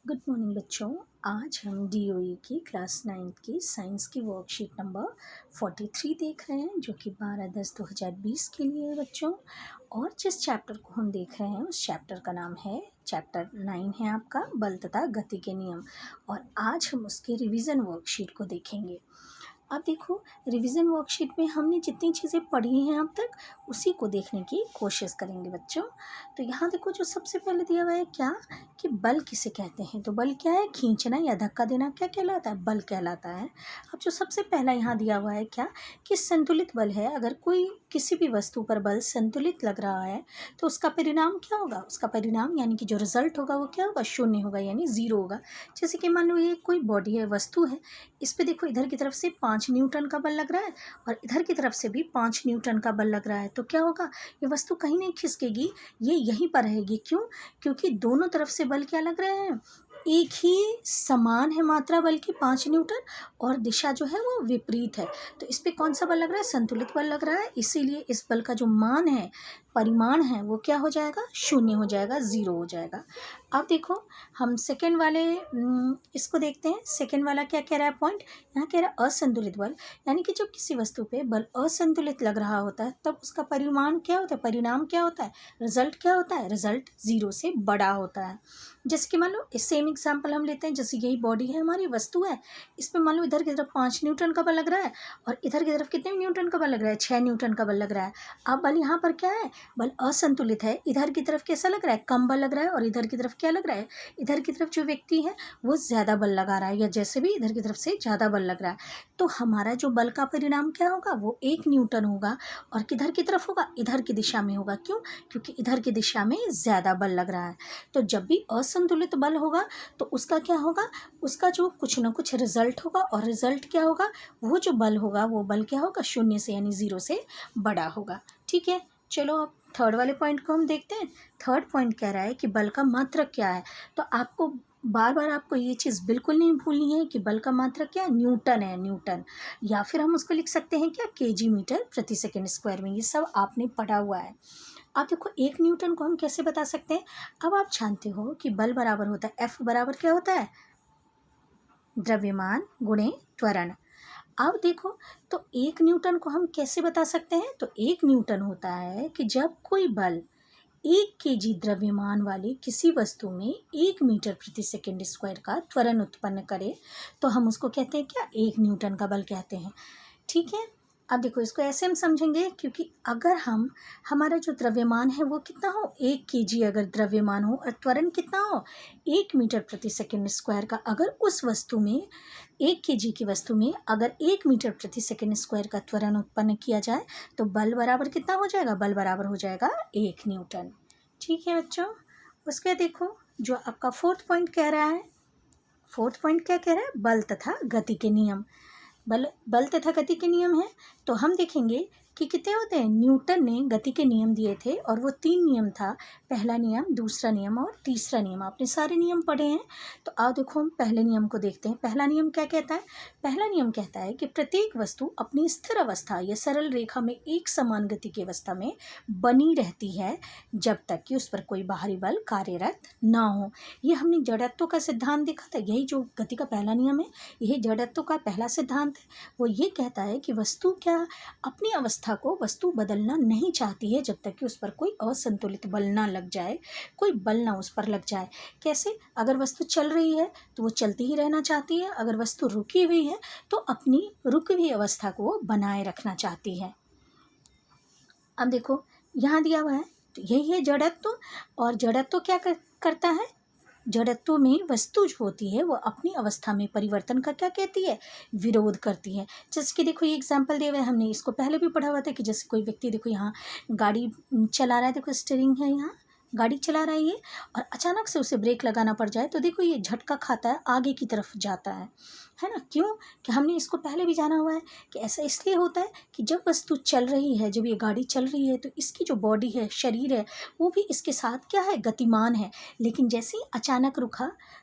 Good morning बच्चों। आज हम डीओई की क्लास 9th की साइंस की वर्कशीट नंबर 43 देख रहे हैं, जो कि 12/10/2020 के लिए है बच्चों। और जिस चैप्टर को हम देख रहे हैं उस चैप्टर का नाम है चैप्टर 9 है आपका बल तथा गति के नियम। और आज हम उसके रिवीजन वर्कशीट को देखेंगे। अब देखो, रिवीजन वर्कशीट में हमने जितनी चीज़ें पढ़ी हैं अब तक उसी को देखने की कोशिश करेंगे बच्चों। तो यहाँ देखो, जो सबसे पहले दिया हुआ है क्या कि बल किसे कहते हैं। तो बल क्या है? खींचना या धक्का देना क्या कहलाता है? बल कहलाता है। अब जो सबसे पहला यहाँ दिया हुआ है क्या कि संतुलित बल है। अगर कोई किसी भी वस्तु पर बल संतुलित लग रहा है तो उसका परिणाम क्या होगा? उसका परिणाम यानी कि जो रिजल्ट होगा वो क्या होगा? शून्य होगा, यानी ज़ीरो होगा। जैसे कि मान लो ये कोई बॉडी है, वस्तु है, इस पे देखो इधर की तरफ से 5 न्यूटन का बल लग रहा है और इधर की तरफ से भी 5 न्यूटन का बल लग रहा है। तो क्या होगा? ये वस्तु कहीं नहीं खिसकेगी, ये यहीं पर रहेगी। क्यों? क्योंकि दोनों तरफ से बल क्या लग रहे हैं? एक ही समान है मात्रा बल की, 5 न्यूटन, और दिशा जो है वो विपरीत है। तो इस पे कौन सा बल लग रहा है? संतुलित बल लग रहा है। इसीलिए इस बल का जो मान है, परिमाण है, वो क्या हो जाएगा? शून्य हो जाएगा, ज़ीरो हो जाएगा। अब देखो, हम सेकेंड वाले इसको देखते हैं। सेकेंड वाला क्या कह रहा है पॉइंट? यहाँ कह रहा है असंतुलित बल, यानी कि जब किसी वस्तु पे बल असंतुलित लग रहा होता है तब उसका परिमाण क्या होता है? परिणाम क्या होता है? रिजल्ट क्या होता है? रिजल्ट ज़ीरो से बड़ा होता है। जैसे कि मान लो सेम एग्जांपल हम लेते हैं। जैसे यही बॉडी है, हमारी वस्तु है, इस पर मान लो इधर की तरफ 5 न्यूटन का बल लग रहा है और इधर की तरफ कितने न्यूटन का बल लग रहा है? 6 न्यूटन का बल लग रहा है। अब बल यहाँ पर क्या है? बल असंतुलित है। इधर की तरफ कैसा लग रहा है? कम बल लग रहा है, और इधर की तरफ क्या लग रहा है? इधर की तरफ जो व्यक्ति है वो ज़्यादा बल लगा रहा है, या जैसे भी इधर की तरफ से ज़्यादा बल लग रहा है। तो हमारा जो बल का परिणाम क्या होगा? वो 1 न्यूटन होगा। और किधर की तरफ होगा? इधर की दिशा में होगा। क्यों? क्योंकि इधर की दिशा में ज़्यादा बल लग रहा है। तो जब भी असंतुलित बल होगा तो उसका क्या होगा? उसका जो कुछ ना कुछ रिजल्ट होगा, और रिजल्ट क्या होगा? वो जो बल होगा वो बल क्या होगा? शून्य से यानी ज़ीरो से बड़ा होगा। ठीक है, चलो अब थर्ड वाले पॉइंट को हम देखते हैं। थर्ड पॉइंट कह रहा है कि बल का मात्रक क्या है। तो आपको बार बार आपको ये चीज़ बिल्कुल नहीं भूलनी है कि बल का मात्रक क्या है? न्यूटन है, न्यूटन। या फिर हम उसको लिख सकते हैं क्या? केजी मीटर प्रति सेकेंड स्क्वायर में। ये सब आपने पढ़ा हुआ है। आप देखो, 1 न्यूटन को हम कैसे बता सकते हैं? अब आप जानते हो कि बल बराबर होता है, F बराबर क्या होता है? द्रव्यमान गुणे त्वरण। अब देखो, तो 1 न्यूटन को हम कैसे बता सकते हैं? तो 1 न्यूटन होता है कि जब कोई बल 1 केजी द्रव्यमान वाली किसी वस्तु में 1 मीटर प्रति सेकेंड स्क्वायर का त्वरण उत्पन्न करे तो हम उसको कहते हैं क्या? 1 न्यूटन का बल कहते हैं। ठीक है, अब देखो, इसको ऐसे हम समझेंगे क्योंकि अगर हम हमारा जो द्रव्यमान है वो कितना हो? 1 केजी अगर द्रव्यमान हो और त्वरण कितना हो? 1 मीटर प्रति सेकेंड स्क्वायर का, अगर उस वस्तु में 1 केजी की वस्तु में अगर 1 मीटर प्रति सेकेंड स्क्वायर का त्वरण उत्पन्न किया जाए तो बल बराबर कितना हो जाएगा? बल बराबर हो जाएगा 1 न्यूटन। ठीक है बच्चों, उसके बाद देखो, जो आपका फोर्थ पॉइंट कह रहा है, फोर्थ पॉइंट क्या कह रहा है? बल तथा गति के नियम। बल तथा गति के नियम है। तो हम देखेंगे कि कितने होते हैं। न्यूटन ने गति के नियम दिए थे और वो 3 नियम था। पहला नियम, दूसरा नियम और तीसरा नियम। आपने सारे नियम पढ़े हैं। तो आओ देखो, हम पहले नियम को देखते हैं। पहला नियम क्या कहता है? पहला नियम कहता है कि प्रत्येक वस्तु अपनी स्थिर अवस्था या सरल रेखा में एक समान गति की अवस्था में बनी रहती है जब तक कि उस पर कोई बाहरी बल कार्यरत ना हो। ये हमने जड़त्व का सिद्धांत देखा था। यही जो गति का पहला नियम है, यही जड़त्व का पहला सिद्धांत है। वो ये कहता है कि वस्तु क्या अपनी अवस्था को वस्तु बदलना नहीं चाहती है जब तक कि उस पर कोई असंतुलित बल ना लग जाए, कोई बल ना उस पर लग जाए। कैसे? अगर वस्तु चल रही है तो वो चलती ही रहना चाहती है, अगर वस्तु रुकी हुई है तो अपनी रुकी हुई अवस्था को वो बनाए रखना चाहती है। अब देखो, यहाँ दिया हुआ है, तो यही है जड़त्व। और जड़त्व क्या करता है? जड़त्व में वस्तु जो होती है वो अपनी अवस्था में परिवर्तन का क्या कहती है? विरोध करती है। जैसे कि देखो, ये एग्जांपल दिए हुए हैं, हमने इसको पहले भी पढ़ा हुआ था कि जैसे कोई व्यक्ति देखो यहाँ गाड़ी चला रहा है, देखो स्टीयरिंग है, यहाँ गाड़ी चला रहा है ये, और अचानक से उसे ब्रेक लगाना पड़ जाए तो देखो ये झटका खाता है, आगे की तरफ जाता है ना? क्यों? कि हमने इसको पहले भी जाना हुआ है कि ऐसा इसलिए होता है कि जब वस्तु चल रही है, जब ये गाड़ी चल रही है तो इसकी जो बॉडी है, शरीर है, वो भी इसके साथ क्या है? गतिमान है। लेकिन जैसे ही अचानक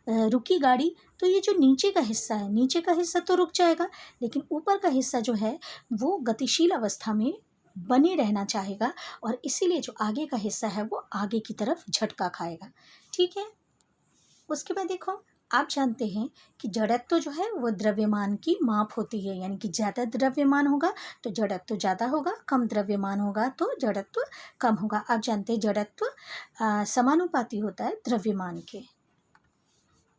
रुकी गाड़ी, तो ये जो नीचे का हिस्सा है, नीचे का हिस्सा तो रुक जाएगा, लेकिन ऊपर का हिस्सा जो है वो गतिशील अवस्था में बने रहना चाहेगा, और इसीलिए जो आगे का हिस्सा है वो आगे की तरफ झटका खाएगा। ठीक है, उसके बाद देखो, आप जानते हैं कि जड़त्व जो है वो द्रव्यमान की माप होती है, यानी कि ज़्यादा द्रव्यमान होगा तो जड़त्व ज़्यादा होगा, कम द्रव्यमान होगा तो जड़त्व कम होगा। आप जानते हैं जड़त्व समानुपाती होता है द्रव्यमान के।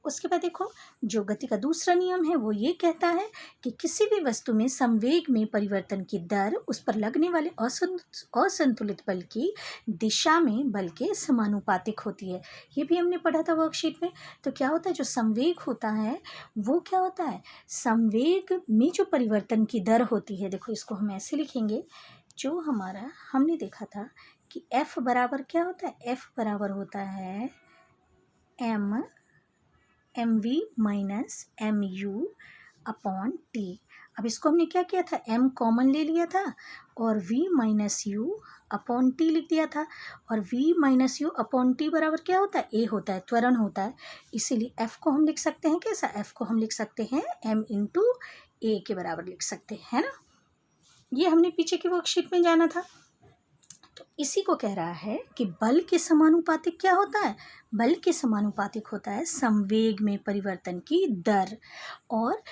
उसके बाद देखो, जो गति का दूसरा नियम है वो ये कहता है कि किसी भी वस्तु में संवेग में परिवर्तन की दर उस पर लगने वाले असंतुलित बल की दिशा में बल के समानुपातिक होती है। ये भी हमने पढ़ा था वर्कशीट में। तो क्या होता है, जो संवेग होता है वो क्या होता है, संवेग में जो परिवर्तन की दर होती है, देखो इसको हम ऐसे लिखेंगे, जो हमारा हमने देखा था कि F बराबर क्या होता है, F बराबर होता है mv minus mu upon T. अब इसको हमने क्या किया था, m कॉमन ले लिया था और v minus you upon T लिख दिया था। और v minus you upon T बराबर क्या होता है, a होता है, त्वरण होता है। इसीलिए f को हम लिख सकते हैं कैसा, f को हम लिख सकते हैं m इंटू a के बराबर लिख सकते हैं, है ना। ये हमने पीछे की वर्कशीट में जाना था। तो इसी को कह रहा है कि बल के समानुपातिक क्या होता है, बल के समानुपातिक होता है संवेग में परिवर्तन की दर। और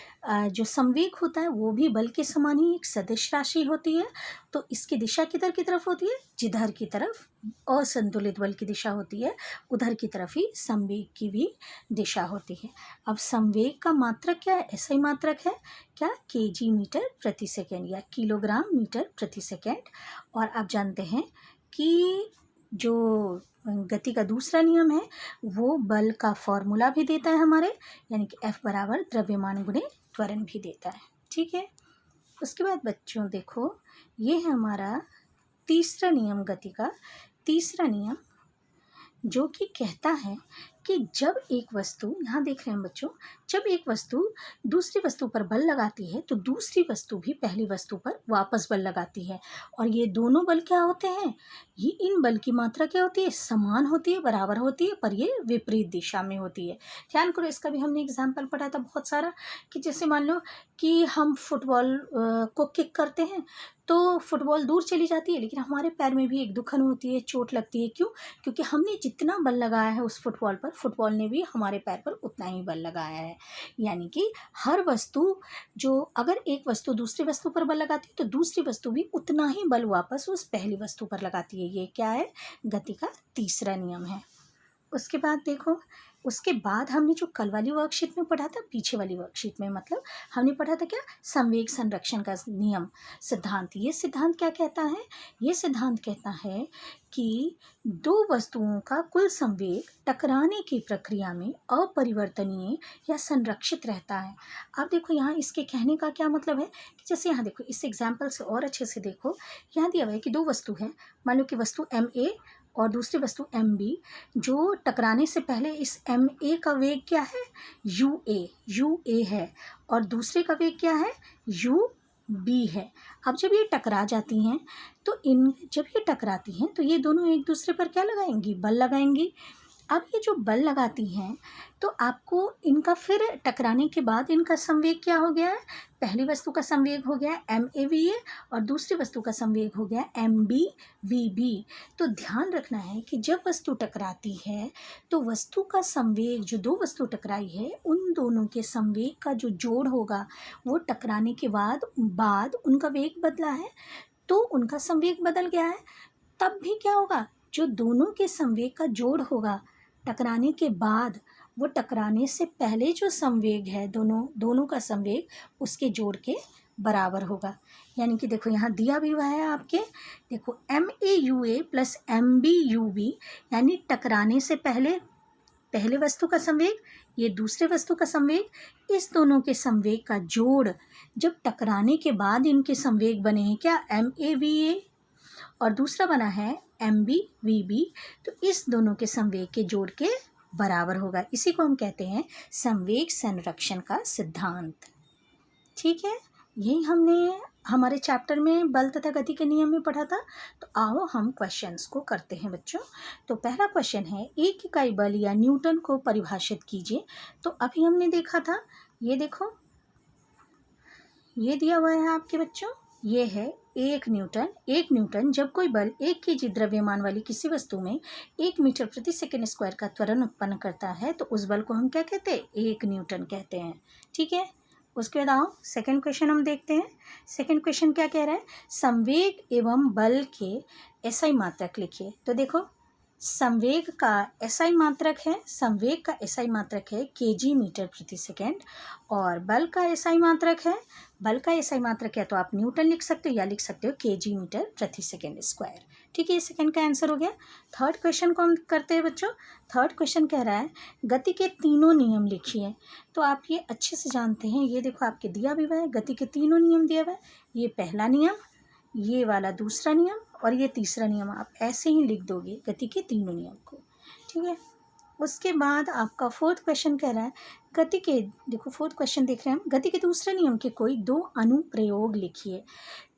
जो संवेग होता है वो भी बल के समान ही एक सदिश राशि होती है। तो इसकी दिशा किधर की तरफ होती है, जिधर की तरफ असंतुलित बल की दिशा होती है उधर की तरफ ही संवेग की भी दिशा होती है। अब संवेग का मात्रक क्या है, ऐसा ही मात्रक है क्या, kg मीटर प्रति सेकेंड या किलोग्राम मीटर प्रति सेकेंड। और आप जानते हैं कि जो गति का दूसरा नियम है वो बल का फॉर्मूला भी देता है हमारे, यानी कि F बराबर द्रव्यमान गुणे त्वरण भी देता है, ठीक है। उसके बाद बच्चों देखो, ये है हमारा तीसरा नियम, गति का तीसरा नियम, जो कि कहता है कि जब एक वस्तु, यहाँ देख रहे हैं बच्चों, जब एक वस्तु दूसरी वस्तु पर बल लगाती है तो दूसरी वस्तु भी पहली वस्तु पर वापस बल लगाती है। और ये दोनों बल क्या होते हैं, ये इन बल की मात्रा क्या होती है, समान होती है, बराबर होती है, पर ये विपरीत दिशा में होती है। ध्यान करो, इसका भी हमने एग्जाम्पल पढ़ा था बहुत सारा, कि जैसे मान लो कि हम फुटबॉल को किक करते हैं तो फुटबॉल दूर चली जाती है, लेकिन हमारे पैर में भी एक दुखन होती है, चोट लगती है। क्यों, क्योंकि हमने जितना बल लगाया है उस फुटबॉल पर, फुटबॉल ने भी हमारे पैर पर उतना ही बल लगाया है। यानी कि हर वस्तु, जो अगर एक वस्तु दूसरी वस्तु पर बल लगाती है तो दूसरी वस्तु भी उतना ही बल वापस उस पहली वस्तु पर लगाती है। ये क्या है, गति का तीसरा नियम है। उसके बाद देखो, उसके बाद हमने जो कल वाली वर्कशीट में पढ़ा था, पीछे वाली वर्कशीट में, मतलब हमने पढ़ा था क्या, संवेग संरक्षण का नियम, सिद्धांत। ये सिद्धांत क्या कहता है, ये सिद्धांत कहता है कि दो वस्तुओं का कुल संवेग टकराने की प्रक्रिया में अपरिवर्तनीय या संरक्षित रहता है। अब देखो यहाँ इसके कहने का क्या मतलब है, कि जैसे यहाँ देखो, इस एग्जाम्पल से और अच्छे से देखो, यहाँ दिया हुआ है कि दो वस्तु है, मान लो कि वस्तु MA और दूसरी वस्तु MB, जो टकराने से पहले इस MA का वेग क्या है, UA है, और दूसरे का वेग क्या है, UB है। अब जब ये टकरा जाती हैं तो जब ये टकराती हैं तो ये दोनों एक दूसरे पर क्या लगाएंगी, बल लगाएंगी। अब ये जो बल लगाती हैं तो आपको इनका फिर टकराने के बाद इनका संवेग क्या हो गया है, पहली वस्तु का संवेग हो गया MAVA और दूसरी वस्तु का संवेग हो गया MBVB। तो ध्यान रखना है कि जब वस्तु टकराती है तो वस्तु का संवेग, जो दो वस्तु टकराई है उन दोनों के संवेग का जो जोड़ होगा वो टकराने के बाद उनका वेग बदला है तो उनका संवेग बदल गया है। तब भी क्या होगा, जो दोनों के संवेग का जोड़ होगा टकराने के बाद, वो टकराने से पहले जो संवेग है दोनों का संवेग उसके जोड़ के बराबर होगा। यानी कि देखो यहाँ दिया भी हुआ है आपके, देखो MAUA प्लस MBUB, यानी टकराने से पहले वस्तु का संवेग, ये दूसरे वस्तु का संवेग, इस दोनों के संवेग का जोड़ जब टकराने के बाद इनके संवेग बने हैं क्या, MAVA और दूसरा बना है MBVB, तो इस दोनों के संवेग के जोड़ के बराबर होगा। इसी को हम कहते हैं संवेग संरक्षण का सिद्धांत, ठीक है। यही हमने हमारे चैप्टर में बल तथा गति के नियम में पढ़ा था। तो आओ हम क्वेश्चंस को करते हैं बच्चों। तो पहला क्वेश्चन है, एक इकाई बल या न्यूटन को परिभाषित कीजिए। तो अभी हमने देखा था, ये देखो ये दिया हुआ है आपके बच्चों, ये है एक न्यूटन जब कोई बल 1 केजी द्रव्यमान वाली किसी वस्तु में 1 मीटर प्रति सेकंड स्क्वायर का त्वरण उत्पन्न करता है तो उस बल को हम क्या कहते हैं? 1 न्यूटन कहते हैं। ठीक है, उसके बाद आओ सेकंड क्वेश्चन हम देखते हैं। सेकंड क्वेश्चन क्या कह रहा है? संवेग एवं बल के एसआई मात्रक लिखिए। तो देखो, संवेग का एसआई मात्रक है केजी मीटर प्रति सेकेंड, और बल का एसआई मात्रक है तो आप न्यूटन लिख सकते हो या लिख सकते हो केजी मीटर प्रति सेकेंड स्क्वायर। ठीक है, ये सेकेंड का आंसर हो गया। थर्ड क्वेश्चन को हम करते हैं बच्चों। थर्ड क्वेश्चन कह रहा है गति के तीनों नियम लिखिए। तो आप ये अच्छे से जानते हैं, ये देखो आपके दिया भी हुआ है, गति के तीनों नियम दिया हुआ है। ये पहला नियम, ये वाला दूसरा नियम और ये तीसरा नियम, आप ऐसे ही लिख दोगे गति के तीनों नियम को। ठीक है, उसके बाद आपका फोर्थ क्वेश्चन कह रहा है गति के, देखो फोर्थ क्वेश्चन देख रहे हैं हम, गति के दूसरे नियम के कोई 2 अनुप्रयोग लिखिए।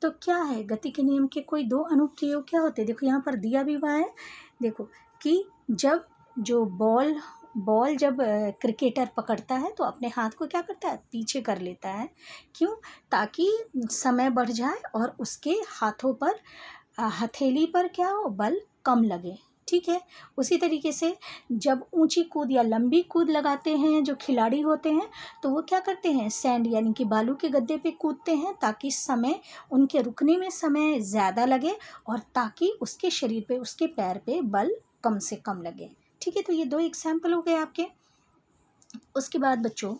तो क्या है गति के नियम के कोई 2 अनुप्रयोग क्या होते हैं? देखो यहाँ पर दिया भी हुआ है, देखो कि जब जो बॉल जब क्रिकेटर पकड़ता है तो अपने हाथ को क्या करता है? पीछे कर लेता है। क्यों? ताकि समय बढ़ जाए और उसके हाथों पर, हथेली पर क्या हो? बल कम लगे। ठीक है, उसी तरीके से जब ऊंची कूद या लंबी कूद लगाते हैं जो खिलाड़ी होते हैं तो वो क्या करते हैं? सैंड यानी कि बालू के गड्ढे पे कूदते हैं ताकि समय, उनके रुकने में समय ज़्यादा लगे और ताकि उसके शरीर पे, उसके पैर पे बल कम से कम लगे। ठीक है, तो ये 2 एग्जाम्पल हो गए आपके। उसके बाद बच्चों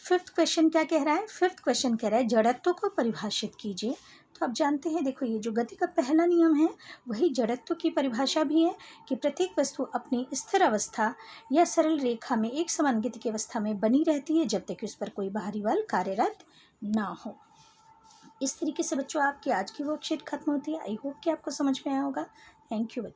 फिफ्थ क्वेश्चन क्या कह रहा है? फिफ्थ क्वेश्चन कह रहा है जड़त्व को परिभाषित कीजिए। तो आप जानते हैं, देखो ये जो गति का पहला नियम है वही जड़त्व की परिभाषा भी है कि प्रत्येक वस्तु अपनी स्थिर अवस्था या सरल रेखा में एक समान गति की अवस्था में बनी रहती है जब तक कि उस पर कोई बाहरी बल कार्यरत ना हो। इस तरीके से बच्चों आपकी आज की वर्कशीट खत्म होती है। आई होप कि आपको समझ में आया होगा। Thank you.